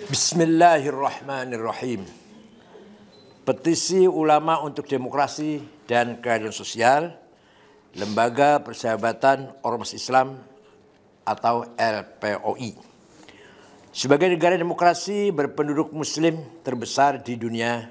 Bismillahirrahmanirrahim. Petisi Ulama untuk Demokrasi dan Keadilan Sosial, Lembaga Persahabatan Ormas Islam atau LPOI. Sebagai negara demokrasi berpenduduk muslim terbesar di dunia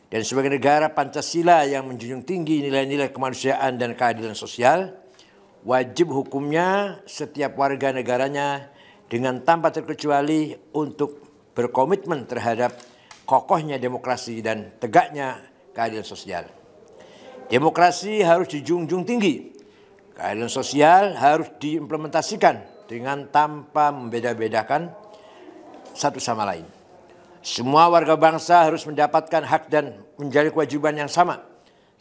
dan sebagai negara Pancasila yang menjunjung tinggi nilai-nilai kemanusiaan dan keadilan sosial, wajib hukumnya setiap warga negaranya dengan tanpa terkecuali untuk berkomitmen terhadap kokohnya demokrasi dan tegaknya keadilan sosial. Demokrasi harus dijunjung tinggi, keadilan sosial harus diimplementasikan dengan tanpa membeda-bedakan satu sama lain. Semua warga bangsa harus mendapatkan hak dan menjalani kewajiban yang sama,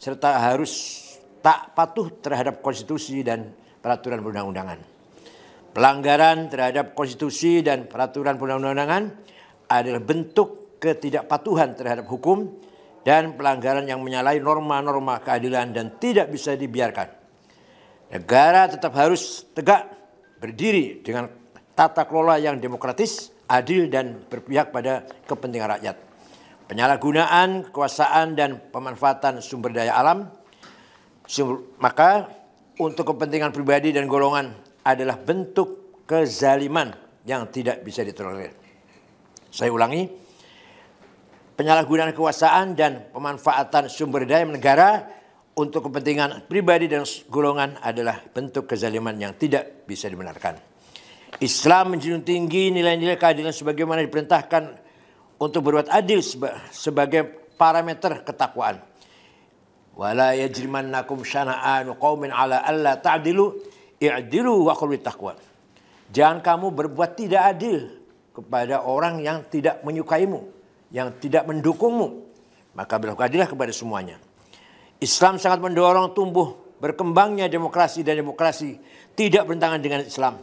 serta harus tak patuh terhadap konstitusi dan peraturan perundang-undangan. Pelanggaran terhadap konstitusi dan peraturan perundang-undangan adalah bentuk ketidakpatuhan terhadap hukum dan pelanggaran yang menyalahi norma-norma keadilan dan tidak bisa dibiarkan. Negara tetap harus tegak berdiri dengan tata kelola yang demokratis, adil dan berpihak pada kepentingan rakyat. Penyalahgunaan kekuasaan dan pemanfaatan sumber daya alam maka untuk kepentingan pribadi dan golongan adalah bentuk kezaliman yang tidak bisa ditolerir. Saya ulangi, penyalahgunaan kekuasaan dan pemanfaatan sumber daya negara untuk kepentingan pribadi dan golongan adalah bentuk kezaliman yang tidak bisa dibenarkan. Islam menjunjung tinggi nilai-nilai keadilan sebagaimana diperintahkan untuk berbuat adil sebagai parameter ketakwaan. Wala yajrimannakum syana'anu qaumin ala alla ta'dilu i'dilu wa qul bittaqwa. Jangan kamu berbuat tidak adil kepada orang yang tidak menyukaimu, yang tidak mendukungmu, maka berlakukanlah kepada semuanya. Islam sangat mendorong tumbuh berkembangnya demokrasi dan demokrasi tidak bertentangan dengan Islam.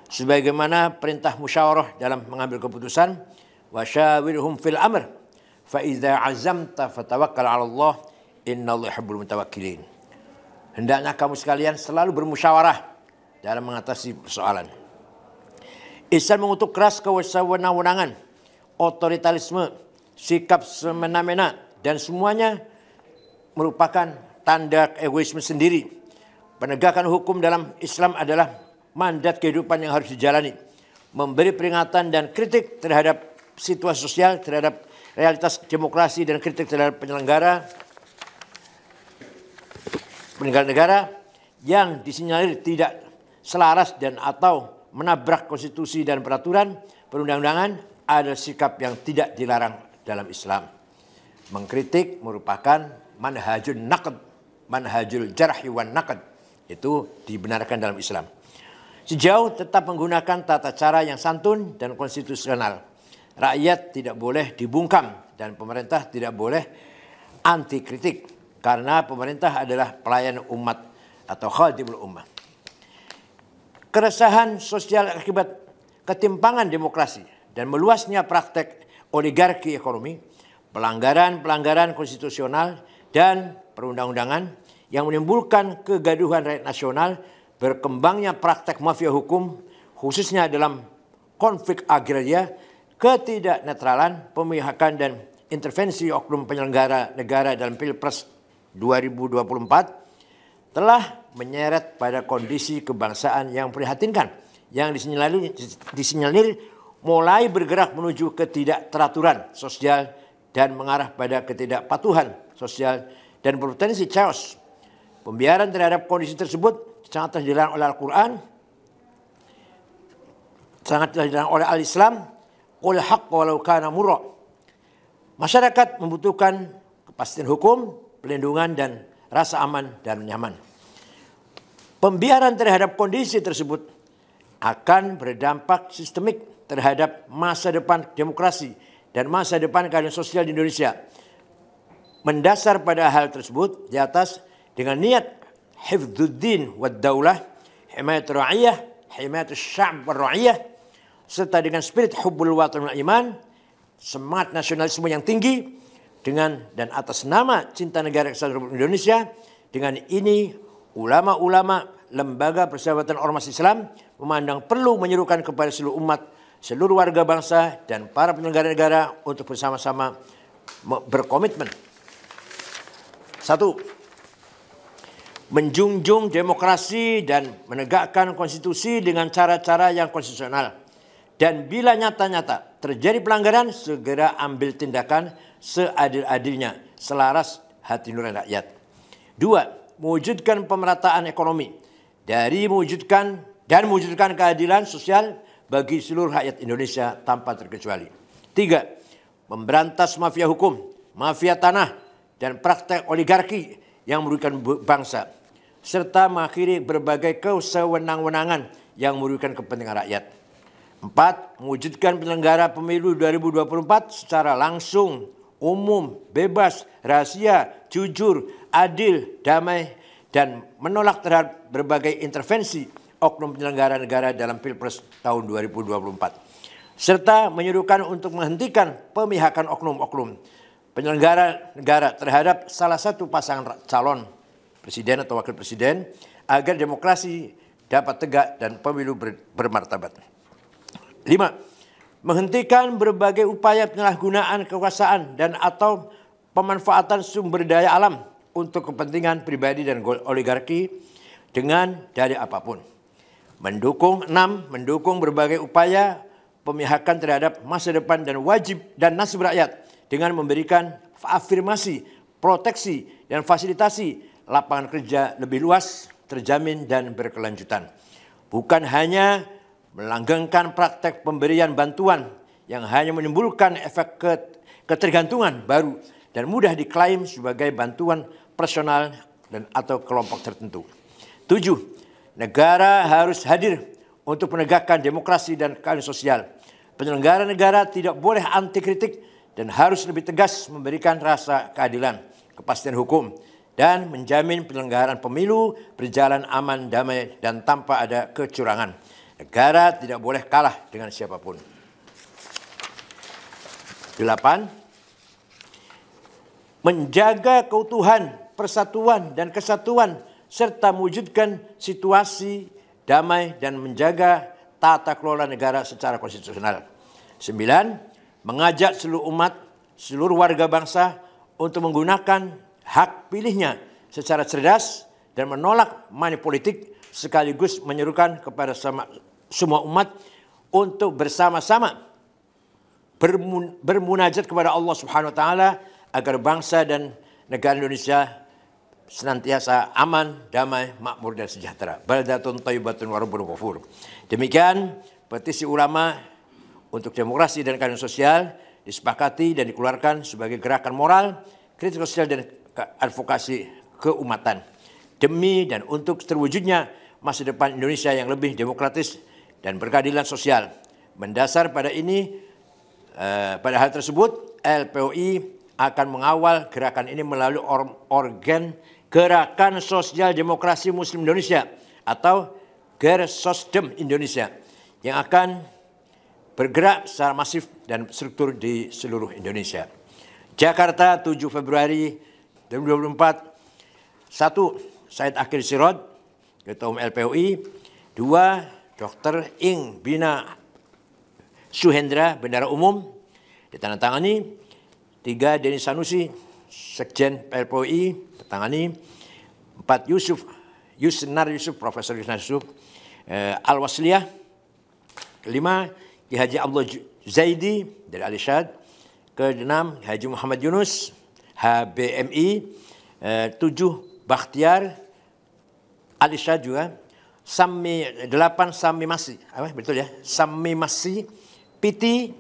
Sebagaimana perintah musyawarah dalam mengambil keputusan, wasyawirhum fil amr, fa idza azamta fatawakkal 'ala Allah, innallaha yuhibbul mutawakkilin. Hendaknya kamu sekalian selalu bermusyawarah dalam mengatasi persoalan. Islam mengutuk keras kewenangan, otoritarisme, sikap semena-mena dan semuanya merupakan tanda egoisme sendiri. Penegakan hukum dalam Islam adalah mandat kehidupan yang harus dijalani. Memberi peringatan dan kritik terhadap situasi sosial, terhadap realitas demokrasi dan kritik terhadap penyelenggara negara yang disinyalir tidak selaras dan atau menabrak konstitusi dan peraturan perundang-undangan adalah sikap yang tidak dilarang dalam Islam. Mengkritik merupakan manhajul naqd, manhajul jarhi wan naqd. Itu dibenarkan dalam Islam. Sejauh tetap menggunakan tata cara yang santun dan konstitusional. Rakyat tidak boleh dibungkam dan pemerintah tidak boleh anti kritik karena pemerintah adalah pelayan umat atau khadimul ummah. Keresahan sosial akibat ketimpangan demokrasi dan meluasnya praktek oligarki ekonomi, pelanggaran-pelanggaran konstitusional dan perundang-undangan yang menimbulkan kegaduhan rakyat nasional, berkembangnya praktek mafia hukum khususnya dalam konflik agraria, ketidaknetralan, pemihakan dan intervensi oknum penyelenggara negara dalam Pilpres 2024 telah menyeret pada kondisi kebangsaan yang prihatinkan, yang disinyalir mulai bergerak menuju ketidakteraturan sosial dan mengarah pada ketidakpatuhan sosial dan berpotensi chaos. Pembiaran terhadap kondisi tersebut sangat dilarang oleh Al-Quran, sangat dilarang oleh Al-Islam, qul haqq walau kana murra. Masyarakat membutuhkan kepastian hukum, pelindungan dan rasa aman dan nyaman. Pembiaran terhadap kondisi tersebut akan berdampak sistemik terhadap masa depan demokrasi dan masa depan keadilan sosial di Indonesia. Mendasar pada hal tersebut di atas dengan niat hifdzuddin wad daulah, himayatul ra'iyah, himayatul sya'b wal ra'iyah, serta dengan spirit hubbul watan wal iman, semangat nasionalisme yang tinggi dengan dan atas nama cinta negara kesatuan Republik Indonesia. Dengan ini ulama-ulama Lembaga Persahabatan Ormas Islam memandang perlu menyerukan kepada seluruh umat seluruh warga bangsa dan para penyelenggara negara untuk bersama-sama berkomitmen. 1. Menjunjung demokrasi dan menegakkan konstitusi dengan cara-cara yang konstitusional. Dan bila nyata-nyata terjadi pelanggaran, segera ambil tindakan seadil-adilnya, selaras hati nurani rakyat. 2. Mewujudkan pemerataan ekonomi dari mewujudkan keadilan sosial bagi seluruh rakyat Indonesia tanpa terkecuali. 3. Memberantas mafia hukum, mafia tanah, dan praktek oligarki yang merugikan bangsa, serta mengakhiri berbagai kesewenang-wenangan yang merugikan kepentingan rakyat. 4. Mewujudkan penyelenggara pemilu 2024 secara langsung, umum, bebas, rahasia, jujur, adil, damai, dan menolak terhadap berbagai intervensi oknum penyelenggara negara dalam Pilpres tahun 2024. Serta menyuruhkan untuk menghentikan pemihakan oknum-oknum penyelenggara negara terhadap salah satu pasangan calon presiden atau wakil presiden agar demokrasi dapat tegak dan pemilu bermartabat. 5. Menghentikan berbagai upaya penyalahgunaan kekuasaan dan atau pemanfaatan sumber daya alam untuk kepentingan pribadi dan oligarki dengan dalih apapun. 6. Mendukung berbagai upaya pemihakan terhadap masa depan dan wajib dan nasib rakyat dengan memberikan afirmasi, proteksi, dan fasilitasi lapangan kerja lebih luas, terjamin, dan berkelanjutan. Bukan hanya melanggengkan praktek pemberian bantuan yang hanya menimbulkan efek ketergantungan baru dan mudah diklaim sebagai bantuan personal dan atau kelompok tertentu. 7. Negara harus hadir untuk menegakkan demokrasi dan keadilan sosial. Penyelenggara negara tidak boleh anti kritik dan harus lebih tegas memberikan rasa keadilan, kepastian hukum, dan menjamin penyelenggaraan pemilu berjalan aman, damai, dan tanpa ada kecurangan. Negara tidak boleh kalah dengan siapapun. 8. Menjaga keutuhan, persatuan, dan kesatuan, serta mewujudkan situasi damai dan menjaga tata kelola negara secara konstitusional. 9. Mengajak seluruh umat, seluruh warga bangsa untuk menggunakan hak pilihnya secara cerdas dan menolak money politik, sekaligus menyerukan kepada semua umat untuk bersama-sama bermunajat kepada Allah Subhanahu wa taala agar bangsa dan negara Indonesia senantiasa aman, damai, makmur, dan sejahtera. Baldatun thayyibatun wa rabbun ghafur. Demikian petisi ulama untuk demokrasi dan keadilan sosial disepakati dan dikeluarkan sebagai gerakan moral, kritik sosial, dan advokasi keumatan demi dan untuk terwujudnya masa depan Indonesia yang lebih demokratis dan berkeadilan sosial. Mendasar pada pada hal tersebut, LPOI akan mengawal gerakan ini melalui organ Gerakan Sosial Demokrasi Muslim Indonesia atau Gersosdem Indonesia yang akan bergerak secara masif dan struktur di seluruh Indonesia. Jakarta, 7 Februari 2024. 1. Said Akhil Sirot, Ketua Umum LPOI. 2. Dr. Ing Bina Suhendra, Bendahara Umum, ditandatangani. 3. Denny Sanusi, Sekjen LPOI, ditandatangani. 4. Yusnar Yusuf, Profesor Yusnar Yusuf, Al-Wasliyah. 5. Haji Abdullah Zaidi dari Al-Irsyad. Ke-6 Haji Muhammad Yunus, HBMI. 7 Bakhtiar Al-Irsyad juga. 8 Sami Masih, betul ya? Sami Masih PT.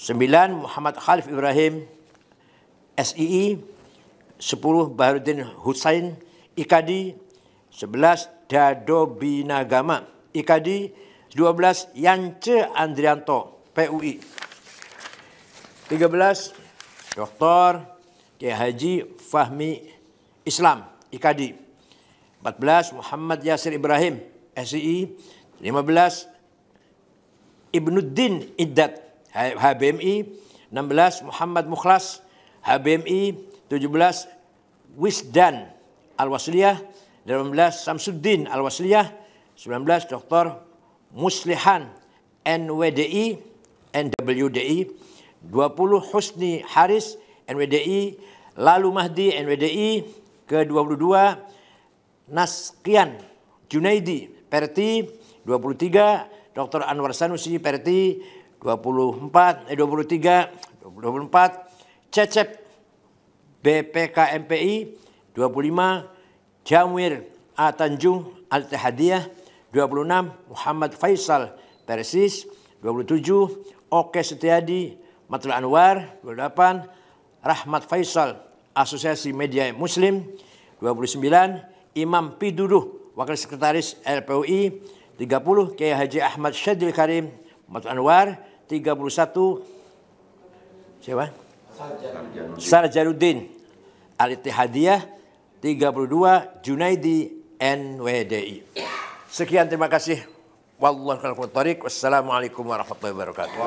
9 Muhammad Khalif Ibrahim SII. 10 Baharudin Husain IKADI. 11 Dado Binagama IKADI. 12 Yance Andrianto PUI. 13 Dr. Kiai Haji Fahmi Islam IKADI. 14 Muhammad Yasir Ibrahim SII. 15 Ibnuddin Iddat HBMI. 16 Muhammad Mukhlas HBMI. 17 Wisdan Al-Wasliyah. 18 Samsuddin Al-Wasliyah. 19 Dr. Muslihan NWDI, NWDI, 20 Husni Haris, NWDI, Lalu Mahdi, NWDI, ke-22 Naskian Junaidi, Perti, 23 Dr. Anwar Sanusi, Perti, 23, Cecep BPK MPI, 25 Jamwir A. Tanjung Al-Ittihadiyah, 26 Muhammad Faisal Persis, 27 Oke Setiadi Matul Anwar, 28 Rahmat Faisal Asosiasi Media Muslim, 29 Imam Piduduh Wakil Sekretaris LPUI, 30 Kiai Haji Ahmad Syadil Karim Matul Anwar, 31 siapa? Sarjanuddin Al-Ittihadiyah, 32 Junaidi NWDI. Sekian, terima kasih. Wassalamualaikum warahmatullahi wabarakatuh.